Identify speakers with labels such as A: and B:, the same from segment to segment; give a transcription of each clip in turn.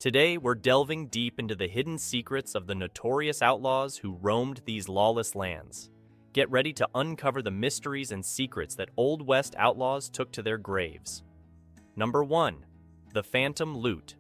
A: Today, we're delving deep into the hidden secrets of the notorious outlaws who roamed these lawless lands. Get ready to uncover the mysteries and secrets that Old West outlaws took to their graves. Number 1. The Phantom Loot.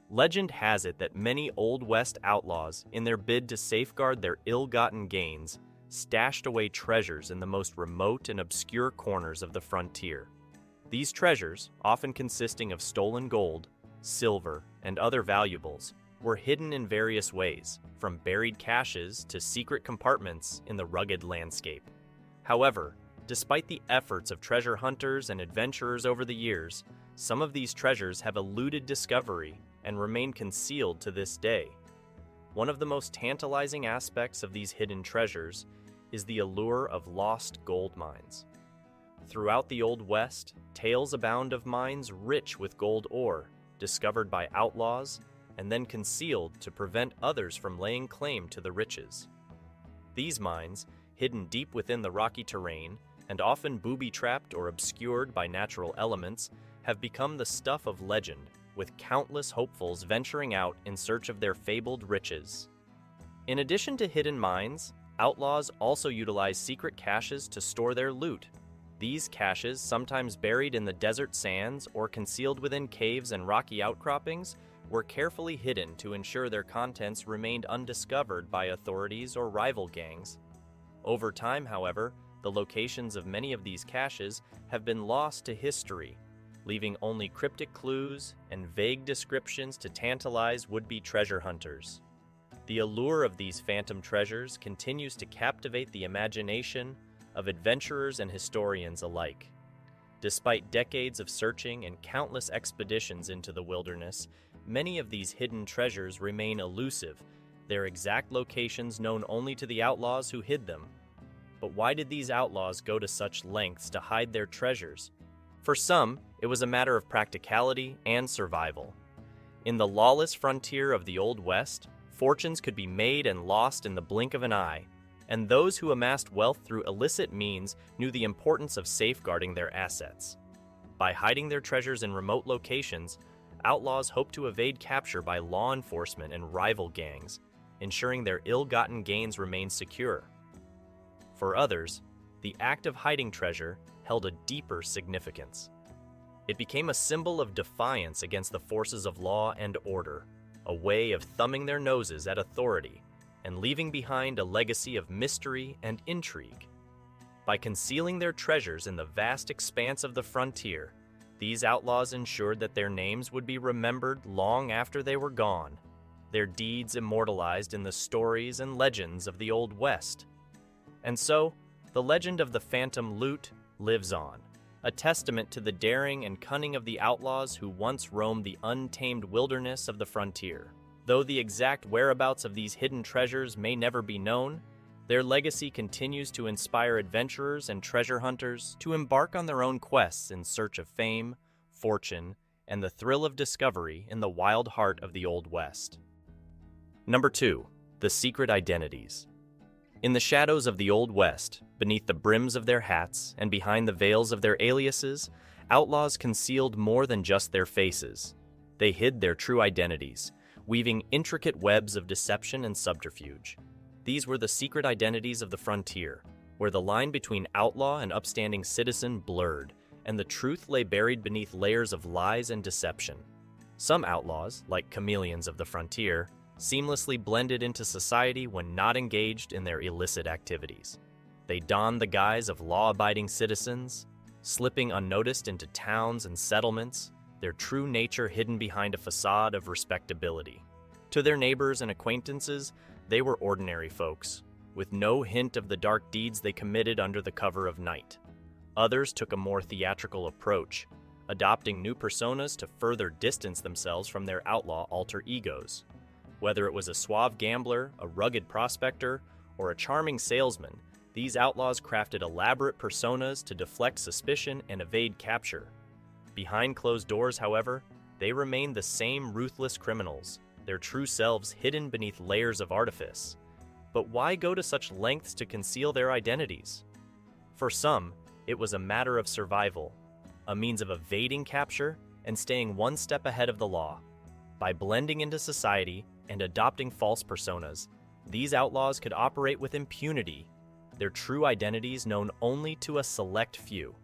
A: Legend has it that many Old West outlaws, in their bid to safeguard their ill-gotten gains, stashed away treasures in the most remote and obscure corners of the frontier. These treasures, often consisting of stolen gold, silver, and other valuables, were hidden in various ways, from buried caches to secret compartments in the rugged landscape. However, despite the efforts of treasure hunters and adventurers over the years, some of these treasures have eluded discovery and remain concealed to this day. One of the most tantalizing aspects of these hidden treasures is the allure of lost gold mines. Throughout the Old West, tales abound of mines rich with gold ore, discovered by outlaws and then concealed to prevent others from laying claim to the riches. These mines, hidden deep within the rocky terrain and often booby-trapped or obscured by natural elements, have become the stuff of legend, with countless hopefuls venturing out in search of their fabled riches. In addition to hidden mines, outlaws also utilize secret caches to store their loot. These caches, sometimes buried in the desert sands or concealed within caves and rocky outcroppings, were carefully hidden to ensure their contents remained undiscovered by authorities or rival gangs. Over time, however, the locations of many of these caches have been lost to history, leaving only cryptic clues and vague descriptions to tantalize would-be treasure hunters. The allure of these phantom treasures continues to captivate the imagination of adventurers and historians alike. Despite decades of searching and countless expeditions into the wilderness, many of these hidden treasures remain elusive, their exact locations known only to the outlaws who hid them. But why did these outlaws go to such lengths to hide their treasures? For some, it was a matter of practicality and survival. In the lawless frontier of the Old West, fortunes could be made and lost in the blink of an eye, and those who amassed wealth through illicit means knew the importance of safeguarding their assets. By hiding their treasures in remote locations, outlaws hoped to evade capture by law enforcement and rival gangs, ensuring their ill-gotten gains remained secure. For others, the act of hiding treasure held a deeper significance. It became a symbol of defiance against the forces of law and order, a way of thumbing their noses at authority and leaving behind a legacy of mystery and intrigue. By concealing their treasures in the vast expanse of the frontier, these outlaws ensured that their names would be remembered long after they were gone, their deeds immortalized in the stories and legends of the Old West. And so, the legend of the Phantom Loot lives on, a testament to the daring and cunning of the outlaws who once roamed the untamed wilderness of the frontier. Though the exact whereabouts of these hidden treasures may never be known, their legacy continues to inspire adventurers and treasure hunters to embark on their own quests in search of fame, fortune, and the thrill of discovery in the wild heart of the Old West. Number 2. The Secret Identities. In the shadows of the Old West, beneath the brims of their hats and behind the veils of their aliases, outlaws concealed more than just their faces. They hid their true identities, weaving intricate webs of deception and subterfuge. These were the secret identities of the frontier, where the line between outlaw and upstanding citizen blurred, and the truth lay buried beneath layers of lies and deception. Some outlaws, like chameleons of the frontier, seamlessly blended into society when not engaged in their illicit activities. They donned the guise of law-abiding citizens, slipping unnoticed into towns and settlements, their true nature hidden behind a facade of respectability. To their neighbors and acquaintances, they were ordinary folks, with no hint of the dark deeds they committed under the cover of night. Others took a more theatrical approach, adopting new personas to further distance themselves from their outlaw alter egos. Whether it was a suave gambler, a rugged prospector, or a charming salesman, these outlaws crafted elaborate personas to deflect suspicion and evade capture. Behind closed doors, however, they remained the same ruthless criminals, their true selves hidden beneath layers of artifice. But why go to such lengths to conceal their identities? For some, it was a matter of survival, a means of evading capture and staying one step ahead of the law. By blending into society and adopting false personas, these outlaws could operate with impunity, their true identities known only to a select few.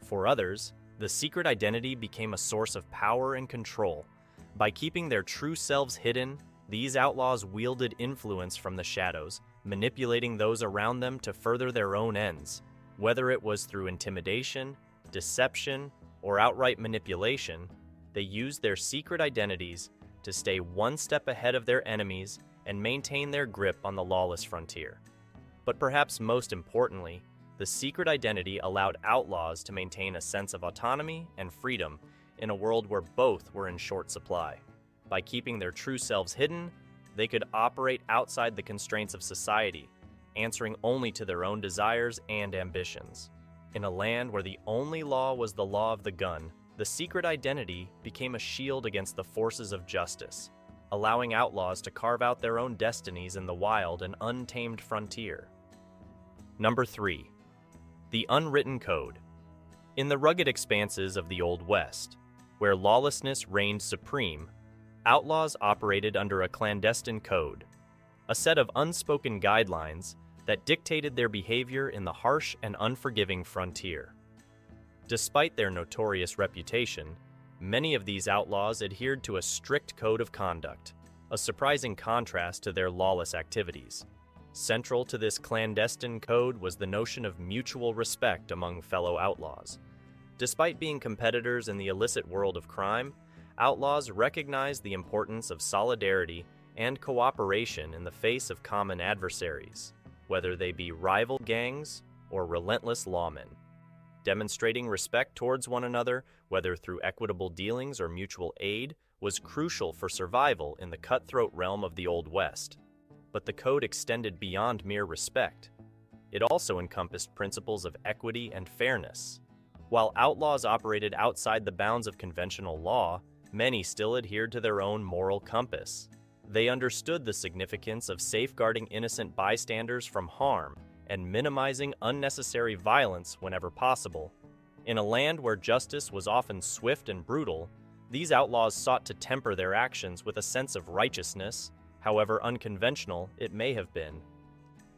A: For others, the secret identity became a source of power and control. By keeping their true selves hidden, these outlaws wielded influence from the shadows, manipulating those around them to further their own ends. Whether it was through intimidation, deception, or outright manipulation, they used their secret identities to stay one step ahead of their enemies and maintain their grip on the lawless frontier. But perhaps most importantly, the secret identity allowed outlaws to maintain a sense of autonomy and freedom in a world where both were in short supply. By keeping their true selves hidden, they could operate outside the constraints of society, answering only to their own desires and ambitions. In a land where the only law was the law of the gun, the secret identity became a shield against the forces of justice, allowing outlaws to carve out their own destinies in the wild and untamed frontier. Number 3. The Unwritten Code. In the rugged expanses of the Old West, where lawlessness reigned supreme, outlaws operated under a clandestine code, a set of unspoken guidelines that dictated their behavior in the harsh and unforgiving frontier. Despite their notorious reputation, many of these outlaws adhered to a strict code of conduct, a surprising contrast to their lawless activities. Central to this clandestine code was the notion of mutual respect among fellow outlaws. Despite being competitors in the illicit world of crime, outlaws recognized the importance of solidarity and cooperation in the face of common adversaries, whether they be rival gangs or relentless lawmen. Demonstrating respect towards one another, whether through equitable dealings or mutual aid, was crucial for survival in the cutthroat realm of the Old West. But the code extended beyond mere respect. It also encompassed principles of equity and fairness. While outlaws operated outside the bounds of conventional law, many still adhered to their own moral compass. They understood the significance of safeguarding innocent bystanders from harm and minimizing unnecessary violence whenever possible. In a land where justice was often swift and brutal, these outlaws sought to temper their actions with a sense of righteousness, however unconventional it may have been.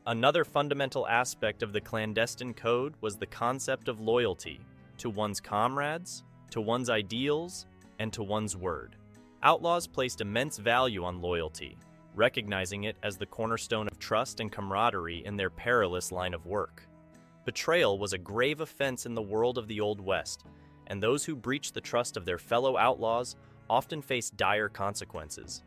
A: Another fundamental aspect of the clandestine code was the concept of loyalty to one's comrades, to one's ideals, and to one's word. Outlaws placed immense value on loyalty, recognizing it as the cornerstone of trust and camaraderie in their perilous line of work. Betrayal was a grave offense in the world of the Old West, and those who breached the trust of their fellow outlaws often faced dire consequences.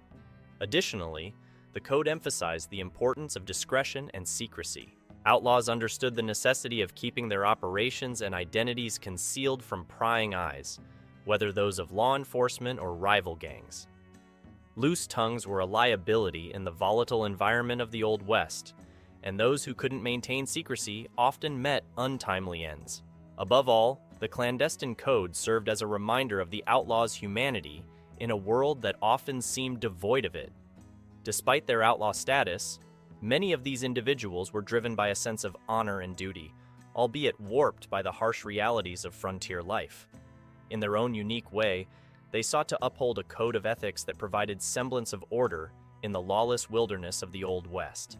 A: Additionally, the code emphasized the importance of discretion and secrecy. Outlaws understood the necessity of keeping their operations and identities concealed from prying eyes, whether those of law enforcement or rival gangs. Loose tongues were a liability in the volatile environment of the Old West, and those who couldn't maintain secrecy often met untimely ends. Above all, the clandestine code served as a reminder of the outlaws' humanity in a world that often seemed devoid of it. Despite their outlaw status, many of these individuals were driven by a sense of honor and duty, albeit warped by the harsh realities of frontier life. In their own unique way, they sought to uphold a code of ethics that provided semblance of order in the lawless wilderness of the Old West.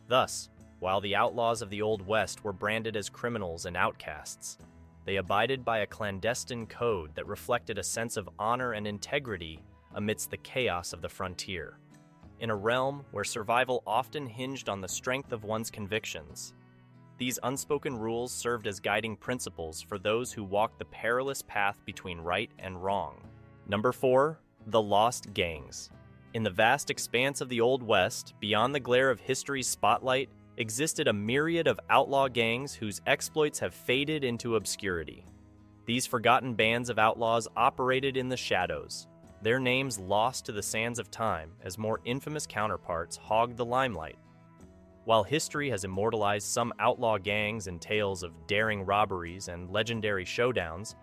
A: Thus, while the outlaws of the Old West were branded as criminals and outcasts, they abided by a clandestine code that reflected a sense of honor and integrity amidst the chaos of the frontier. In a realm where survival often hinged on the strength of one's convictions, these unspoken rules served as guiding principles for those who walked the perilous path between right and wrong. Number 4, the lost gangs. In the vast expanse of the Old West, beyond the glare of history's spotlight, existed a myriad of outlaw gangs whose exploits have faded into obscurity. These forgotten bands of outlaws operated in the shadows, their names lost to the sands of time as more infamous counterparts hogged the limelight. While history has immortalized some outlaw gangs in tales of daring robberies and legendary showdowns,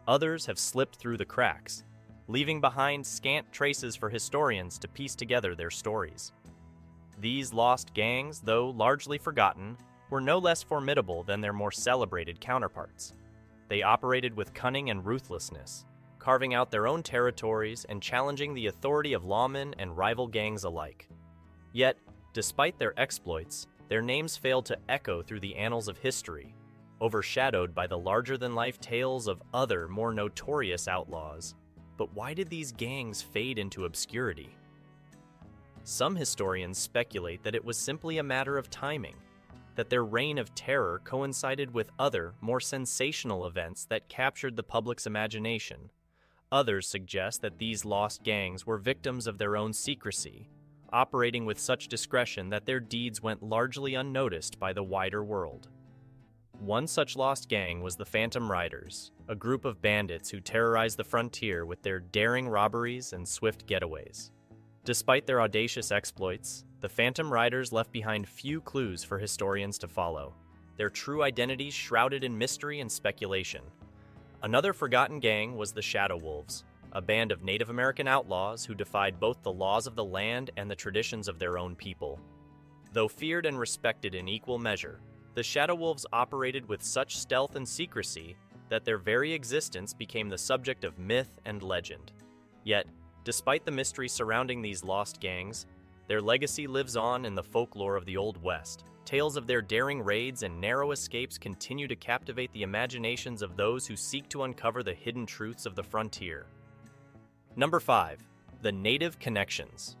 A: others have slipped through the cracks, leaving behind scant traces for historians to piece together their stories. These lost gangs, though largely forgotten, were no less formidable than their more celebrated counterparts. They operated with cunning and ruthlessness, carving out their own territories and challenging the authority of lawmen and rival gangs alike. Yet, despite their exploits, their names failed to echo through the annals of history, overshadowed by the larger-than-life tales of other, more notorious outlaws. But why did these gangs fade into obscurity? Some historians speculate that it was simply a matter of timing, that their reign of terror coincided with other, more sensational events that captured the public's imagination. Others suggest that these lost gangs were victims of their own secrecy, operating with such discretion that their deeds went largely unnoticed by the wider world. One such lost gang was the Phantom Riders, a group of bandits who terrorized the frontier with their daring robberies and swift getaways. Despite their audacious exploits, the Phantom Riders left behind few clues for historians to follow, their true identities shrouded in mystery and speculation. Another forgotten gang was the Shadow Wolves, a band of Native American outlaws who defied both the laws of the land and the traditions of their own people. Though feared and respected in equal measure, the Shadow Wolves operated with such stealth and secrecy that their very existence became the subject of myth and legend. Yet, despite the mystery surrounding these lost gangs, their legacy lives on in the folklore of the Old West. Tales of their daring raids and narrow escapes continue to captivate the imaginations of those who seek to uncover the hidden truths of the frontier. Number 5. The Native Connections.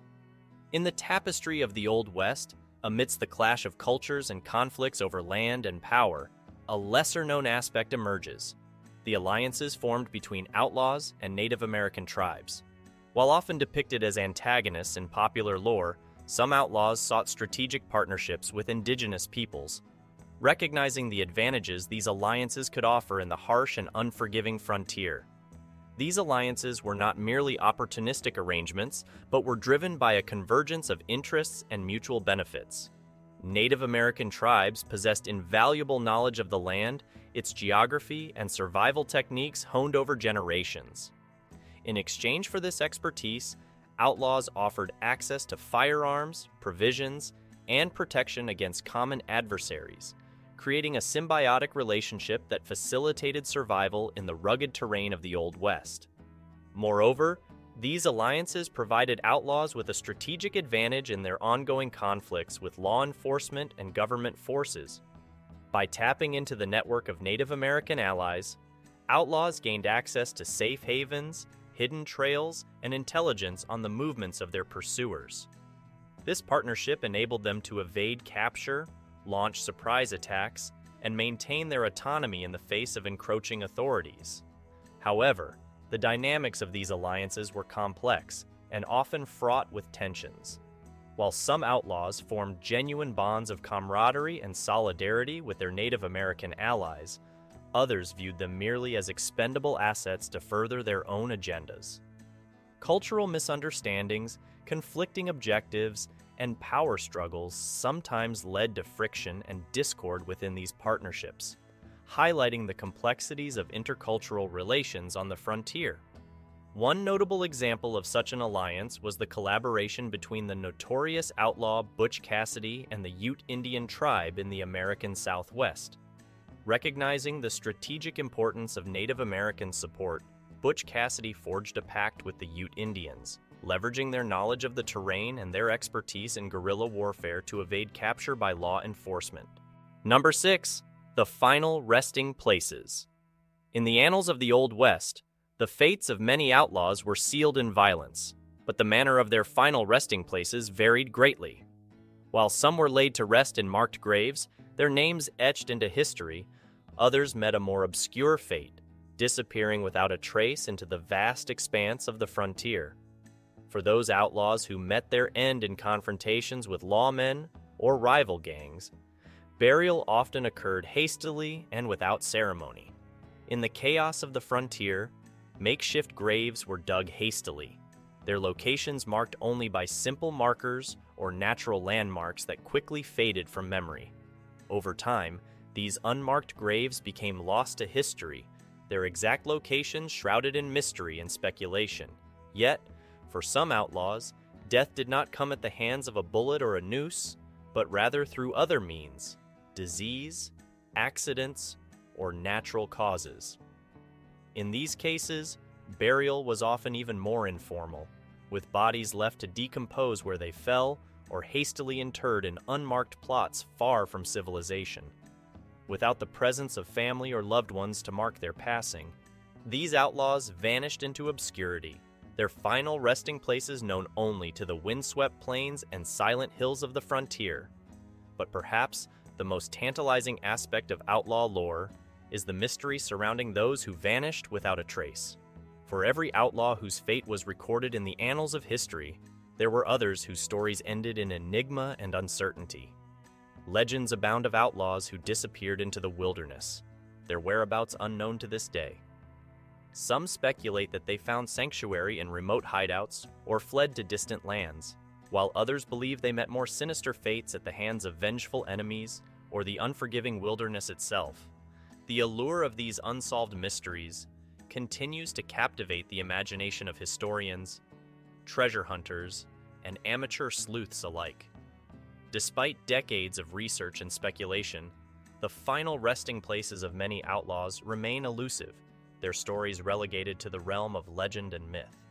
A: In the tapestry of the Old West, amidst the clash of cultures and conflicts over land and power, a lesser-known aspect emerges: the alliances formed between outlaws and Native American tribes. While often depicted as antagonists in popular lore, some outlaws sought strategic partnerships with indigenous peoples, recognizing the advantages these alliances could offer in the harsh and unforgiving frontier. These alliances were not merely opportunistic arrangements, but were driven by a convergence of interests and mutual benefits. Native American tribes possessed invaluable knowledge of the land, its geography, and survival techniques honed over generations. In exchange for this expertise, outlaws offered access to firearms, provisions, and protection against common adversaries, creating a symbiotic relationship that facilitated survival in the rugged terrain of the Old West. Moreover, these alliances provided outlaws with a strategic advantage in their ongoing conflicts with law enforcement and government forces. By tapping into the network of Native American allies, outlaws gained access to safe havens, hidden trails, and intelligence on the movements of their pursuers. This partnership enabled them to evade capture, launch surprise attacks, and maintain their autonomy in the face of encroaching authorities. However, the dynamics of these alliances were complex and often fraught with tensions. While some outlaws formed genuine bonds of camaraderie and solidarity with their Native American allies, others viewed them merely as expendable assets to further their own agendas. Cultural misunderstandings, conflicting objectives, and power struggles sometimes led to friction and discord within these partnerships, highlighting the complexities of intercultural relations on the frontier. One notable example of such an alliance was the collaboration between the notorious outlaw Butch Cassidy and the Ute Indian tribe in the American Southwest. Recognizing the strategic importance of Native American support, Butch Cassidy forged a pact with the Ute Indians, leveraging their knowledge of the terrain and their expertise in guerrilla warfare to evade capture by law enforcement. Number 6. The Final Resting Places. In the annals of the Old West, the fates of many outlaws were sealed in violence, but the manner of their final resting places varied greatly. While some were laid to rest in marked graves, their names etched into history, others met a more obscure fate, disappearing without a trace into the vast expanse of the frontier. For those outlaws who met their end in confrontations with lawmen or rival gangs, burial often occurred hastily and without ceremony. In the chaos of the frontier, makeshift graves were dug hastily, their locations marked only by simple markers or natural landmarks that quickly faded from memory. Over time, these unmarked graves became lost to history, their exact locations shrouded in mystery and speculation. Yet, for some outlaws, death did not come at the hands of a bullet or a noose, but rather through other means: disease, accidents, or natural causes. In these cases, Burial was often even more informal, with bodies left to decompose where they fell or hastily interred in unmarked plots far from civilization. Without the presence of family or loved ones to mark their passing, these outlaws vanished into obscurity, their final resting places known only to the windswept plains and silent hills of the frontier. But perhaps the most tantalizing aspect of outlaw lore is the mystery surrounding those who vanished without a trace. For every outlaw whose fate was recorded in the annals of history, there were others whose stories ended in enigma and uncertainty. Legends abound of outlaws who disappeared into the wilderness, their whereabouts unknown to this day. Some speculate that they found sanctuary in remote hideouts or fled to distant lands, while others believe they met more sinister fates at the hands of vengeful enemies or the unforgiving wilderness itself. The allure of these unsolved mysteries continues to captivate the imagination of historians, treasure hunters, and amateur sleuths alike. Despite decades of research and speculation, the final resting places of many outlaws remain elusive, their stories relegated to the realm of legend and myth.